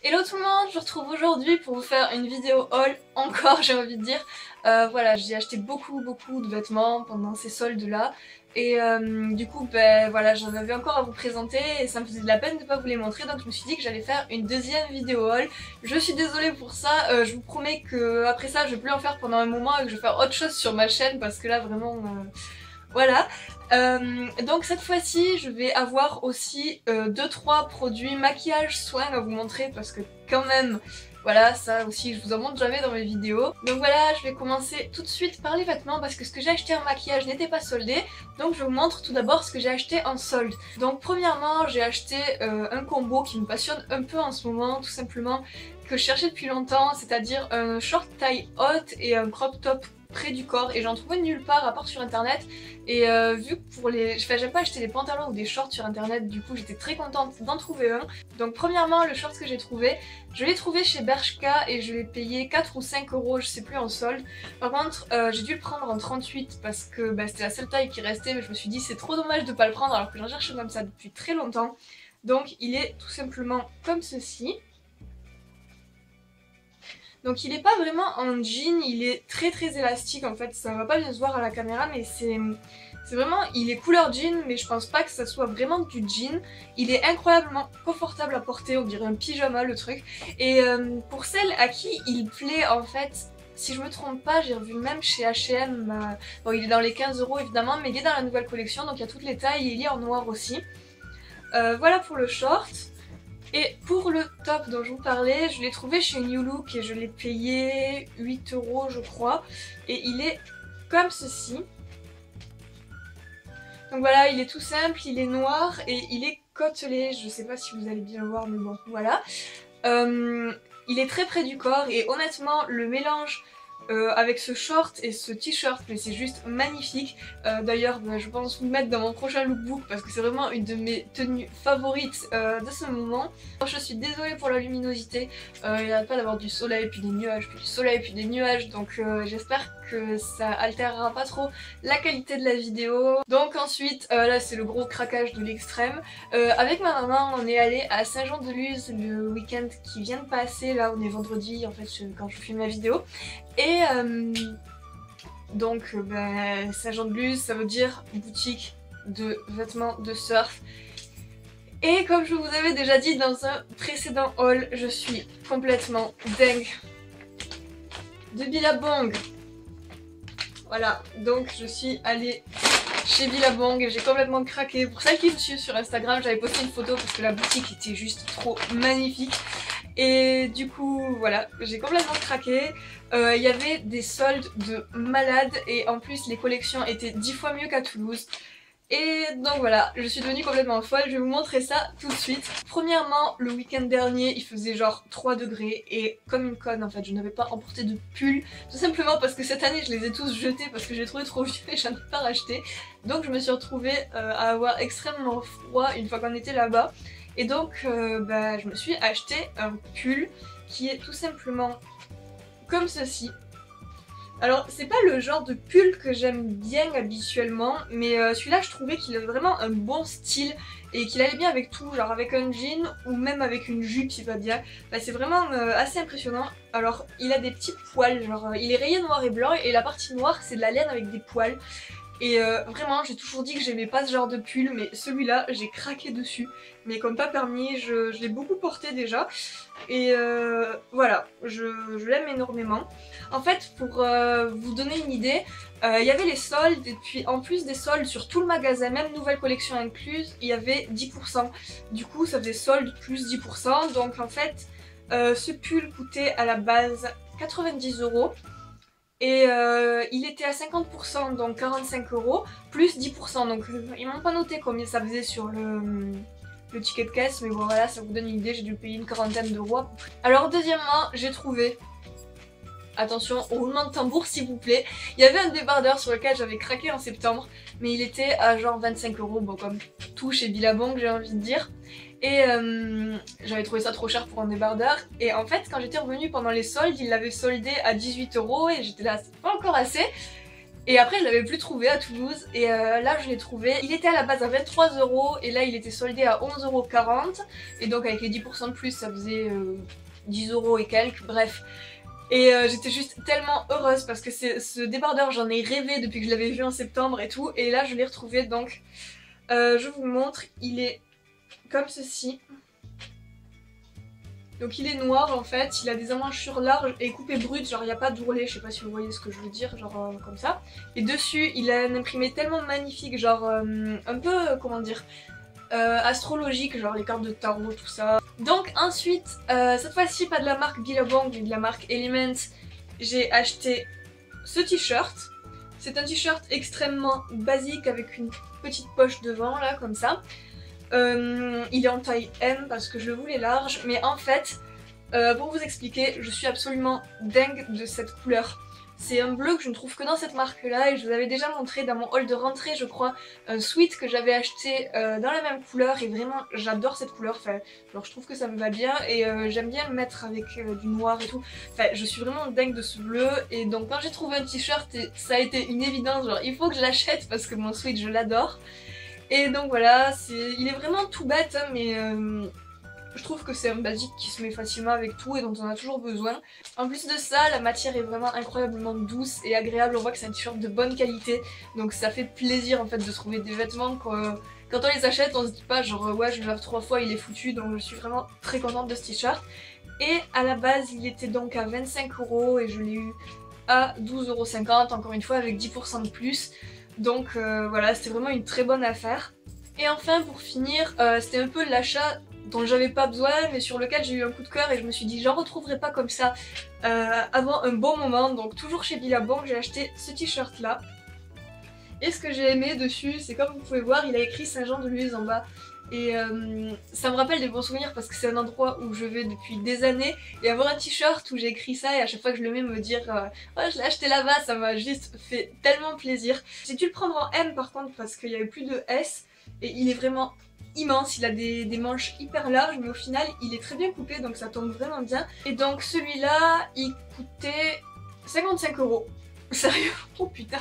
Hello tout le monde, je vous retrouve aujourd'hui pour vous faire une vidéo haul, encore j'ai envie de dire. Voilà, j'ai acheté beaucoup de vêtements pendant ces soldes là. Et du coup, ben voilà, j'en avais encore à vous présenter et ça me faisait de la peine de pas vous les montrer. Donc je me suis dit que j'allais faire une deuxième vidéo haul. Je suis désolée pour ça, je vous promets que après ça je vais plus en faire pendant un moment et que je vais faire autre chose sur ma chaîne parce que là vraiment... Voilà, donc cette fois-ci je vais avoir aussi 2-3 produits maquillage soins à vous montrer parce que quand même, voilà, ça aussi je vous en montre jamais dans mes vidéos. Donc voilà, je vais commencer tout de suite par les vêtements parce que ce que j'ai acheté en maquillage n'était pas soldé. Donc je vous montre tout d'abord ce que j'ai acheté en solde. Donc premièrement j'ai acheté un combo qui me passionne un peu en ce moment, tout simplement, que je cherchais depuis longtemps, c'est-à-dire un short taille haute et un crop top près du corps, et j'en trouvais nulle part à part sur internet. Et vu que pour les... Enfin, j'aime pas acheter des pantalons ou des shorts sur internet, du coup j'étais très contente d'en trouver un. Donc premièrement, le short que j'ai trouvé, je l'ai trouvé chez Bershka et je l'ai payé 4 ou 5 euros, je sais plus, en solde. Par contre j'ai dû le prendre en 38 parce que bah, c'était la seule taille qui restait, mais je me suis dit c'est trop dommage de pas le prendre alors que j'en cherche comme ça depuis très longtemps. Donc il est tout simplement comme ceci. Donc il est pas vraiment en jean, il est très élastique en fait, ça va pas bien se voir à la caméra mais c'est vraiment, il est couleur jean mais je pense pas que ça soit vraiment du jean. Il est incroyablement confortable à porter, on dirait un pyjama le truc. Et pour celles à qui il plaît en fait, si je me trompe pas, j'ai revu même chez H&M, bon il est dans les 15 euros évidemment mais il est dans la nouvelle collection donc il y a toutes les tailles et il est en noir aussi. Voilà pour le short. Et pour le top dont je vous parlais, je l'ai trouvé chez New Look et je l'ai payé 8 euros je crois. Et il est comme ceci. Donc voilà, il est tout simple, il est noir et il est côtelé. Je sais pas si vous allez bien le voir mais bon, voilà. Il est très près du corps et honnêtement le mélange avec ce short et ce t-shirt, mais c'est juste magnifique. D'ailleurs je pense vous mettre dans mon prochain lookbook parce que c'est vraiment une de mes tenues favorites de ce moment. Je suis désolée pour la luminosité, il n'y arrête pas d'avoir du soleil puis des nuages, puis du soleil puis des nuages, donc j'espère que ça altérera pas trop la qualité de la vidéo. Donc ensuite, là c'est le gros craquage de l'extrême. Avec ma maman on est allé à Saint-Jean-de-Luz le week-end qui vient de passer, là on est vendredi en fait quand je filme ma vidéo. Et donc ben, Saint-Jean-de-Luz ça veut dire boutique de vêtements de surf. Et comme je vous avais déjà dit dans un précédent haul, je suis complètement dingue de Billabong. Voilà, donc je suis allée chez Billabong et j'ai complètement craqué. Pour celles qui me suivent sur Instagram, j'avais posté une photo parce que la boutique était juste trop magnifique. Et du coup voilà, j'ai complètement craqué. Il y avait des soldes de malades et en plus les collections étaient 10 fois mieux qu'à Toulouse. Et donc voilà, je suis devenue complètement folle, je vais vous montrer ça tout de suite. Premièrement, le week-end dernier, il faisait genre 3 degrés et comme une conne en fait, je n'avais pas emporté de pull. Tout simplement parce que cette année, je les ai tous jetés parce que j'ai trouvé trop vieux et j'en ai pas racheté. Donc je me suis retrouvée à avoir extrêmement froid une fois qu'on était là-bas. Et donc bah, je me suis acheté un pull qui est tout simplement comme ceci. Alors c'est pas le genre de pull que j'aime bien habituellement, mais celui-là je trouvais qu'il avait vraiment un bon style et qu'il allait bien avec tout, genre avec un jean ou même avec une jupe il va bien. Bah, c'est vraiment assez impressionnant. Alors il a des petits poils, genre il est rayé noir et blanc et la partie noire c'est de la laine avec des poils. Et vraiment j'ai toujours dit que j'aimais pas ce genre de pull mais celui-là j'ai craqué dessus. Mais comme pas permis, je l'ai beaucoup porté déjà. Et voilà, je l'aime énormément. En fait pour vous donner une idée, il y avait les soldes et puis en plus des soldes sur tout le magasin, même nouvelle collection incluse, il y avait 10%. Du coup ça faisait solde plus 10%. Donc en fait ce pull coûtait à la base 90 euros. Et il était à 50% donc 45 euros plus 10%, donc ils m'ont pas noté combien ça faisait sur le ticket de caisse, mais bon voilà, ça vous donne une idée, j'ai dû payer une quarantaine d'euros à peu près. Alors deuxièmement, j'ai trouvé, attention au roulement de tambour s'il vous plaît, il y avait un débardeur sur lequel j'avais craqué en septembre, mais il était à genre 25 euros, bon comme tout chez Billabong j'ai envie de dire. Et j'avais trouvé ça trop cher pour un débardeur. Et en fait quand j'étais revenue pendant les soldes, ils l'avaient soldé à 18 euros et j'étais là, c'est pas encore assez. Et après je l'avais plus trouvé à Toulouse et là je l'ai trouvé. Il était à la base à 23 € et là il était soldé à 11,40 € et donc avec les 10% de plus ça faisait 10 € et quelques, bref. Et j'étais juste tellement heureuse parce que ce débardeur j'en ai rêvé depuis que je l'avais vu en septembre et tout, et là je l'ai retrouvé. Donc je vous montre, il est comme ceci. Donc il est noir en fait, il a des emmanchures larges et coupées brutes, genre il n'y a pas d'ourlet, je sais pas si vous voyez ce que je veux dire, genre comme ça. Et dessus il a un imprimé tellement magnifique, genre un peu, comment dire, astrologique, genre les cartes de tarot, tout ça. Donc ensuite, cette fois-ci pas de la marque Billabong mais de la marque Elements, j'ai acheté ce t-shirt. C'est un t-shirt extrêmement basique avec une petite poche devant là comme ça. Il est en taille M parce que je le voulais large, mais en fait, pour vous expliquer, je suis absolument dingue de cette couleur. C'est un bleu que je ne trouve que dans cette marque là et je vous avais déjà montré dans mon haul de rentrée je crois un sweat que j'avais acheté dans la même couleur et vraiment j'adore cette couleur, enfin genre je trouve que ça me va bien et j'aime bien le mettre avec du noir et tout, enfin je suis vraiment dingue de ce bleu. Et donc quand j'ai trouvé un t-shirt ça a été une évidence, genre il faut que je l'achète parce que mon sweat je l'adore. Et donc voilà, il est vraiment tout bête hein, mais je trouve que c'est un basique qui se met facilement avec tout et dont on a toujours besoin. En plus de ça, la matière est vraiment incroyablement douce et agréable. On voit que c'est un t-shirt de bonne qualité. Donc ça fait plaisir en fait de trouver des vêtements quand on les achète, on se dit pas genre ouais je le lave 3 fois il est foutu. Donc je suis vraiment très contente de ce t-shirt. Et à la base il était donc à 25 € et je l'ai eu à 12,50 € encore une fois avec 10% de plus. Donc voilà, c'était vraiment une très bonne affaire. Et enfin pour finir, c'était un peu l'achat dont j'avais pas besoin mais sur lequel j'ai eu un coup de cœur et je me suis dit j'en retrouverai pas comme ça avant un bon moment. Donc toujours chez Billabong j'ai acheté ce t-shirt là. Et ce que j'ai aimé dessus, c'est comme vous pouvez voir, il a écrit Saint-Jean-de-Luz en bas. Et ça me rappelle des bons souvenirs parce que c'est un endroit où je vais depuis des années. Et avoir un t-shirt où j'ai écrit ça et à chaque fois que je le mets me dire oh je l'ai acheté là-bas, ça m'a juste fait tellement plaisir. J'ai dû le prendre en M par contre parce qu'il y avait plus de S. Et il est vraiment immense, il a des manches hyper larges mais au final il est très bien coupé donc ça tombe vraiment bien. Et donc celui-là il coûtait 55 €. Sérieux? Oh putain.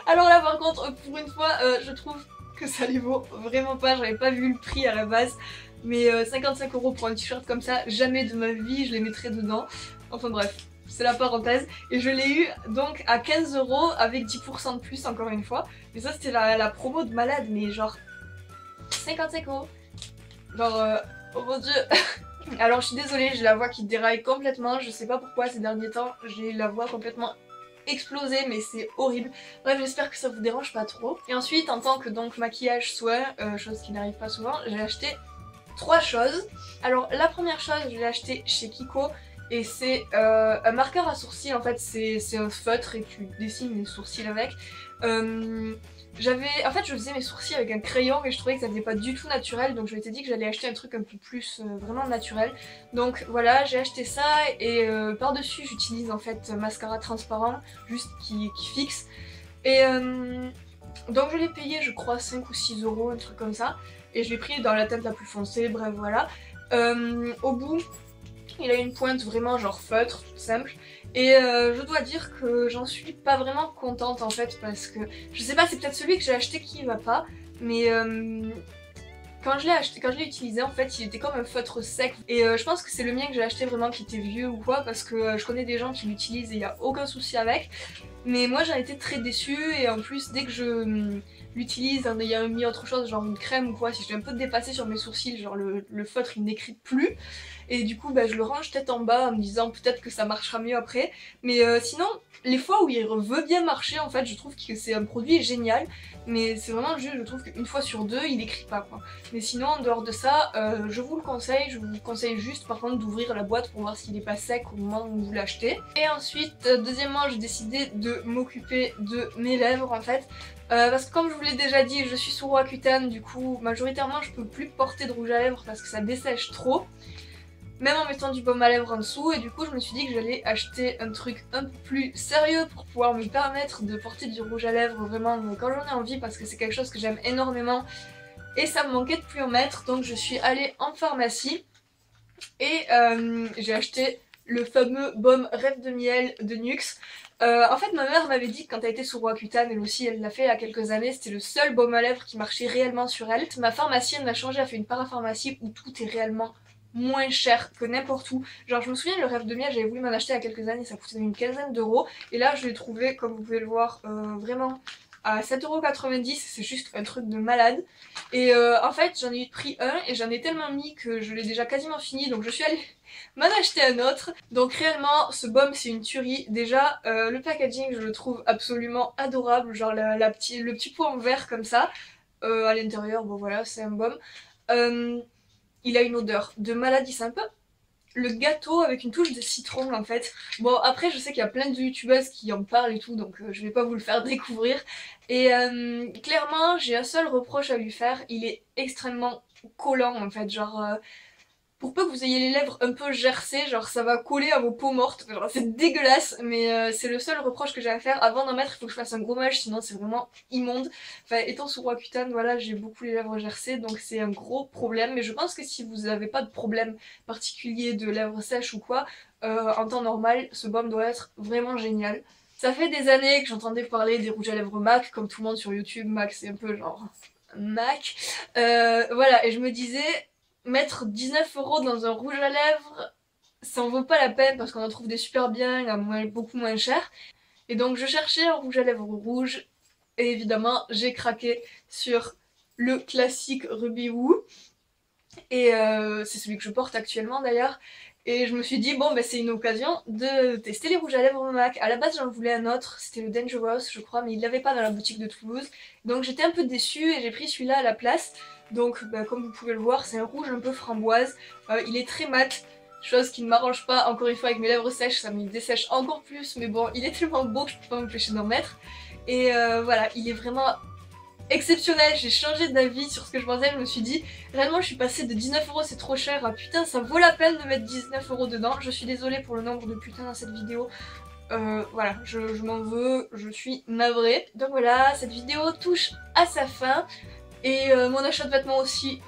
Alors là par contre pour une fois je trouve que ça les vaut vraiment pas, j'avais pas vu le prix à la base. Mais 55 € pour un t-shirt comme ça, jamais de ma vie je les mettrais dedans. Enfin bref, c'est la parenthèse. Et je l'ai eu donc à 15 € avec 10% de plus encore une fois. Mais ça c'était la promo de malade, mais genre 55 €. Genre oh mon dieu. Alors je suis désolée, j'ai la voix qui déraille complètement, je sais pas pourquoi ces derniers temps j'ai la voix complètement explosée mais c'est horrible. Bref j'espère que ça vous dérange pas trop. Et ensuite en tant que donc maquillage soin, chose qui n'arrive pas souvent, j'ai acheté 3 choses. Alors la première chose je l'ai acheté chez Kiko et c'est un marqueur à sourcils. En fait c'est un feutre et tu dessines les sourcils avec. En fait je faisais mes sourcils avec un crayon et je trouvais que ça faisait pas du tout naturel, donc je m'étais dit que j'allais acheter un truc un peu plus vraiment naturel. Donc voilà, j'ai acheté ça et par dessus j'utilise en fait un mascara transparent juste qui fixe. Et donc je l'ai payé je crois 5 ou 6 €, un truc comme ça. Et je l'ai pris dans la teinte la plus foncée, bref voilà. Au bout il a une pointe vraiment genre feutre, toute simple. Et je dois dire que j'en suis pas vraiment contente en fait parce que je sais pas, c'est peut-être celui que j'ai acheté qui va pas, mais quand je l'ai utilisé en fait il était comme un feutre sec et je pense que c'est le mien que j'ai acheté vraiment qui était vieux ou quoi parce que je connais des gens qui l'utilisent et il y a aucun souci avec. Mais moi j'en étais très déçue et en plus dès que je l'utilise en ayant mis autre chose genre une crème ou quoi, si je vais un peu dépasser sur mes sourcils, genre le feutre il n'écrit plus. Et du coup bah, je le range tête en bas en me disant peut-être que ça marchera mieux après. Mais sinon les fois où il veut bien marcher en fait je trouve que c'est un produit génial. Mais c'est vraiment juste je trouve qu'une fois sur deux il écrit pas quoi. Mais sinon en dehors de ça je vous le conseille, je vous conseille juste par contre d'ouvrir la boîte pour voir s'il est pas sec au moment où vous l'achetez. Et ensuite deuxièmement j'ai décidé de m'occuper de mes lèvres en fait. Parce que comme je vous l'ai déjà dit je suis sous Roaccutane, du coup majoritairement je peux plus porter de rouge à lèvres parce que ça dessèche trop. Même en mettant du baume à lèvres en dessous, et du coup je me suis dit que j'allais acheter un truc un peu plus sérieux pour pouvoir me permettre de porter du rouge à lèvres vraiment quand j'en ai envie parce que c'est quelque chose que j'aime énormément et ça me manquait de plus en mettre. Donc je suis allée en pharmacie et j'ai acheté le fameux baume Rêve de miel de NYX. En fait ma mère m'avait dit que quand elle était sur Roaccutane, elle aussi elle l'a fait il y a quelques années, c'était le seul baume à lèvres qui marchait réellement sur elle. Ma pharmacienne m'a changé, a fait une parapharmacie où tout est réellement moins cher que n'importe où. Genre je me souviens le Rêve de miel, j'avais voulu m'en acheter il y a quelques années, ça coûtait une quinzaine d'euros. Et là je l'ai trouvé, comme vous pouvez le voir, vraiment à 7,90€, c'est juste un truc de malade. Et en fait j'en ai pris un et j'en ai tellement mis que je l'ai déjà quasiment fini, donc je suis allée m'en acheter un autre. Donc réellement ce baume c'est une tuerie. Déjà le packaging je le trouve absolument adorable, genre le petit pot en verre comme ça. À l'intérieur bon voilà c'est un baume. Il a une odeur de maladie, c'est un peu le gâteau avec une touche de citron en fait. Bon après je sais qu'il y a plein de youtubeuses qui en parlent et tout donc je vais pas vous le faire découvrir. Et clairement j'ai un seul reproche à lui faire, il est extrêmement collant en fait, genre pour peu que vous ayez les lèvres un peu gercées, genre ça va coller à vos peaux mortes, genre c'est dégueulasse, mais c'est le seul reproche que j'ai à faire. Avant d'en mettre, il faut que je fasse un gommage, sinon c'est vraiment immonde. Enfin, étant sous Roaccutane, voilà, j'ai beaucoup les lèvres gercées, donc c'est un gros problème. Mais je pense que si vous n'avez pas de problème particulier de lèvres sèches ou quoi, en temps normal, ce baume doit être vraiment génial. Ça fait des années que j'entendais parler des rouges à lèvres MAC, comme tout le monde sur YouTube, MAC c'est un peu genre MAC. Voilà, et je me disais mettre 19€ dans un rouge à lèvres, ça en vaut pas la peine parce qu'on en trouve des super bien à beaucoup moins cher. Et donc je cherchais un rouge à lèvres rouge et évidemment j'ai craqué sur le classique Ruby Woo. Et c'est celui que je porte actuellement d'ailleurs. Et je me suis dit bon bah c'est une occasion de tester les rouges à lèvres MAC. À la base j'en voulais un autre, c'était le Dangerous je crois, mais il l'avait pas dans la boutique de Toulouse. Donc j'étais un peu déçue et j'ai pris celui-là à la place. Donc bah, comme vous pouvez le voir c'est un rouge un peu framboise, il est très mat, chose qui ne m'arrange pas encore une fois avec mes lèvres sèches, ça me dessèche encore plus, mais bon il est tellement beau que je peux pas m'empêcher d'en mettre. Et voilà, il est vraiment exceptionnel, j'ai changé d'avis sur ce que je pensais, je me suis dit réellement je suis passée de 19€ c'est trop cher à putain ça vaut la peine de mettre 19€ dedans. Je suis désolée pour le nombre de putains dans cette vidéo, voilà je m'en veux, je suis navrée. Donc voilà, cette vidéo touche à sa fin. Et mon achat de vêtements aussi,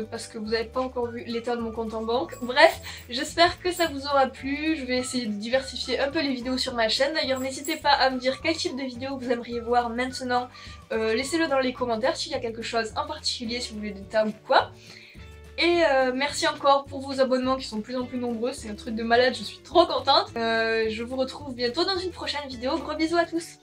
parce que vous n'avez pas encore vu l'état de mon compte en banque. Bref, j'espère que ça vous aura plu. Je vais essayer de diversifier un peu les vidéos sur ma chaîne. D'ailleurs, n'hésitez pas à me dire quel type de vidéo vous aimeriez voir maintenant. Laissez-le dans les commentaires s'il y a quelque chose en particulier, si vous voulez des tags ou quoi. Et merci encore pour vos abonnements qui sont de plus en plus nombreux. C'est un truc de malade, je suis trop contente. Je vous retrouve bientôt dans une prochaine vidéo. Gros bisous à tous!